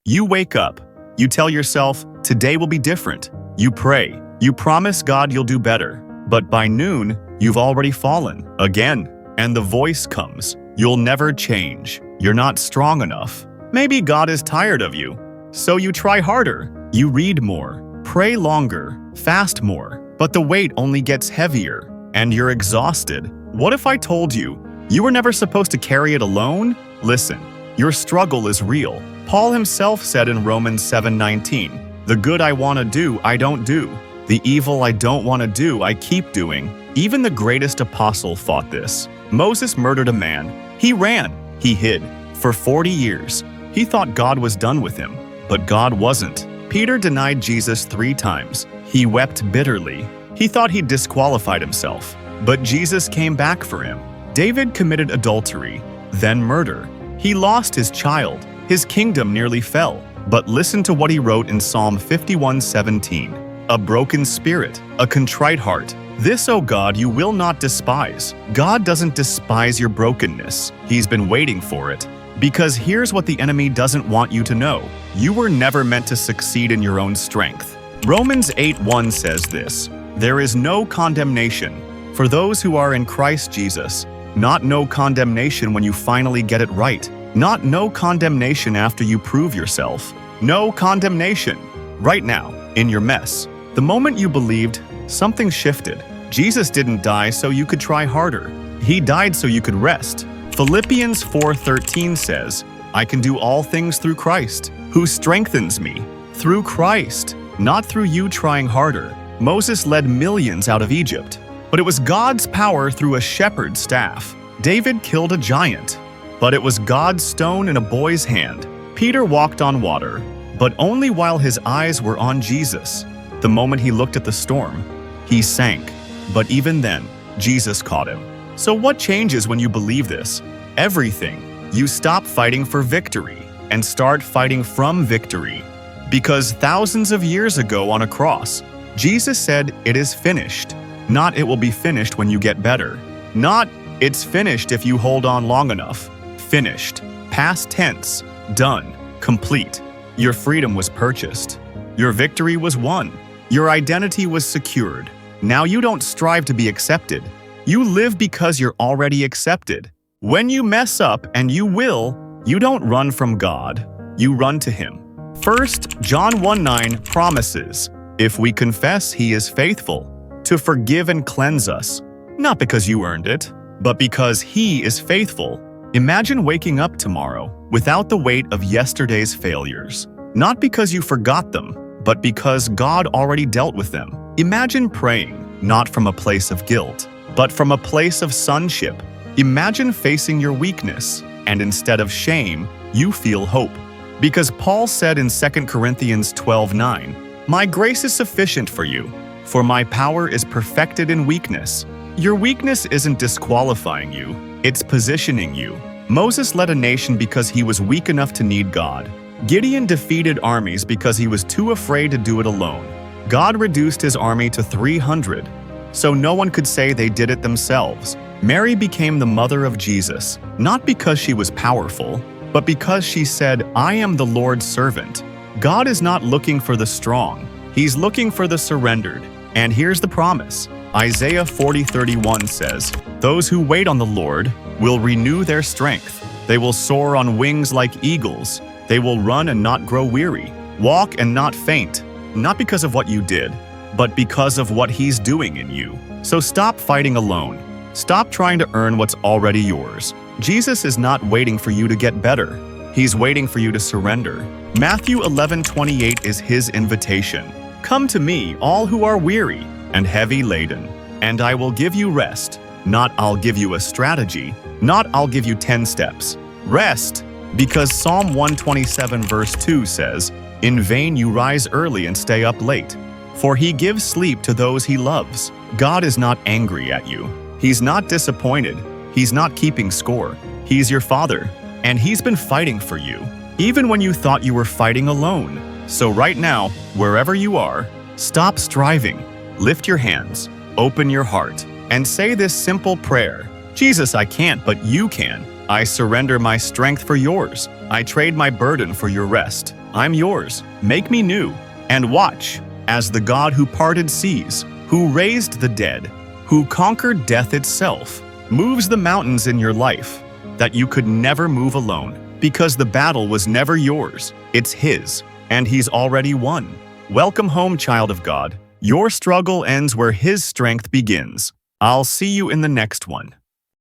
You wake up. You tell yourself, today will be different. You pray. You promise God you'll do better. But by noon, you've already fallen again. And the voice comes. You'll never change. You're not strong enough. Maybe God is tired of you. So you try harder. You read more. Pray longer. Fast more. But the weight only gets heavier. And you're exhausted. What if I told you, you were never supposed to carry it alone? Listen, your struggle is real. Paul himself said in Romans 7:19, "The good I want to do, I don't do. The evil I don't want to do, I keep doing." Even the greatest apostle fought this. Moses murdered a man. He ran. He hid. For 40 years. He thought God was done with him. But God wasn't. Peter denied Jesus 3 times. He wept bitterly. He thought he'd disqualified himself. But Jesus came back for him. David committed adultery, then murder. He lost his child. His kingdom nearly fell. But listen to what he wrote in Psalm 51:17. "A broken spirit, a contrite heart. This, O God, you will not despise." God doesn't despise your brokenness. He's been waiting for it. Because here's what the enemy doesn't want you to know. You were never meant to succeed in your own strength. Romans 8:1 says this, "There is no condemnation for those who are in Christ Jesus." Not no condemnation when you finally get it right. Not no condemnation after you prove yourself. No condemnation. Right now, in your mess. The moment you believed, something shifted. Jesus didn't die so you could try harder. He died so you could rest. Philippians 4:13 says, "I can do all things through Christ, who strengthens me." Through Christ, not through you trying harder. Moses led millions out of Egypt. But it was God's power through a shepherd's staff. David killed a giant. But it was God's stone in a boy's hand. Peter walked on water, but only while his eyes were on Jesus. The moment he looked at the storm, he sank. But even then, Jesus caught him. So what changes when you believe this? Everything. You stop fighting for victory and start fighting from victory. Because thousands of years ago on a cross, Jesus said, "It is finished." Not "it will be finished when you get better." Not "it's finished if you hold on long enough." Finished. Past tense. Done. Complete. Your freedom was purchased. Your victory was won. Your identity was secured. Now you don't strive to be accepted. You live because you're already accepted. When you mess up, and you will, you don't run from God. You run to Him. 1 John 1:9 promises, "If we confess, He is faithful to forgive and cleanse us." Not because you earned it, but because He is faithful. Imagine waking up tomorrow without the weight of yesterday's failures. Not because you forgot them, but because God already dealt with them. Imagine praying, not from a place of guilt, but from a place of sonship. Imagine facing your weakness, and instead of shame, you feel hope. Because Paul said in 2 Corinthians 12:9, "My grace is sufficient for you, for my power is perfected in weakness." Your weakness isn't disqualifying you, it's positioning you. Moses led a nation because he was weak enough to need God. Gideon defeated armies because he was too afraid to do it alone. God reduced his army to 300, so no one could say they did it themselves. Mary became the mother of Jesus, not because she was powerful, but because she said, "I am the Lord's servant." God is not looking for the strong, He's looking for the surrendered. And here's the promise. Isaiah 40:31 says, "Those who wait on the Lord will renew their strength. They will soar on wings like eagles. They will run and not grow weary, walk and not faint." Not because of what you did, but because of what He's doing in you. So stop fighting alone. Stop trying to earn what's already yours. Jesus is not waiting for you to get better. He's waiting for you to surrender. Matthew 11:28 is His invitation. "Come to me, all who are weary and heavy laden, and I will give you rest." Not "I'll give you a strategy," not "I'll give you 10 steps." Rest, because Psalm 127 verse 2 says, "In vain you rise early and stay up late, for He gives sleep to those He loves." God is not angry at you. He's not disappointed. He's not keeping score. He's your Father, and He's been fighting for you, even when you thought you were fighting alone. So right now, wherever you are, stop striving. Lift your hands, open your heart, and say this simple prayer. "Jesus, I can't, but you can. I surrender my strength for yours. I trade my burden for your rest." I'm yours. Make me new. And watch as the God who parted seas, who raised the dead, who conquered death itself, moves the mountains in your life that you could never move alone, because the battle was never yours, it's His, and He's already won. Welcome home, child of God. Your struggle ends where His strength begins. I'll see you in the next one.